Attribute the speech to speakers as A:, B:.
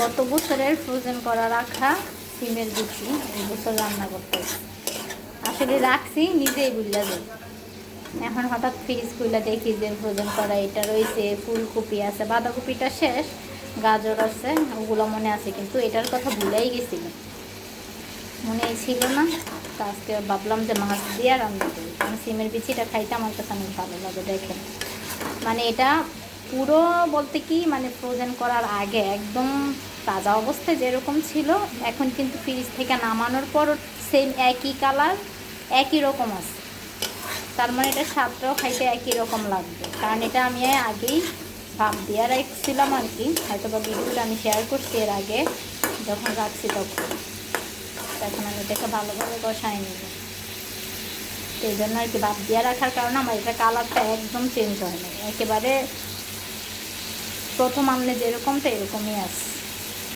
A: গত বছরের ফ্রোজেন করা রাখা সিমের বিচি এই বছর রান্না করতে আসলে রাখছি নিজেই বুঝলা যাই। এখন হঠাৎ ফ্রিজ খুলে দেখি যে ফ্রোজেন করা এটা রয়েছে, ফুলকপি আছে, বাঁধাকপিটা শেষ, গাজর আছে, ওগুলো মনে আছে, কিন্তু এটার কথা ভুলেই গেছিল, মনে ছিল না। তো আজকে ভাবলাম যে মাছ দিয়ে রান্না করি, কারণ সিমের বিচিটা খাইতে আমার কাছে অনেক ভালো লাগে। দেখেন মানে এটা পুরো বলতে কি মানে ফ্রোজেন করার আগে একদম তাজা অবস্থায় যেরকম ছিল, এখন কিন্তু ফ্রিজ থেকে নামানোর পর সেম একই কালার, একই রকম আছে। তার মানে এটা স্বাদটাও খাইতে একই রকম লাগবে, কারণ এটা আমি আগেই ভাপ দিয়ে রাখছিলাম আর কি, হয়তো বা ভিডিওটা আমি শেয়ার করছি এর আগে যখন রাখছি তখন। এখন আমি এটাকে ভালোভাবে বসাই নিব, এই জন্য আর কি ভাপ দিয়ে রাখার কারণে আমার এটা কালারটা একদম চেঞ্জ হয় না, একেবারে প্রথম আনলে যেরকমটা এরকমই আছে।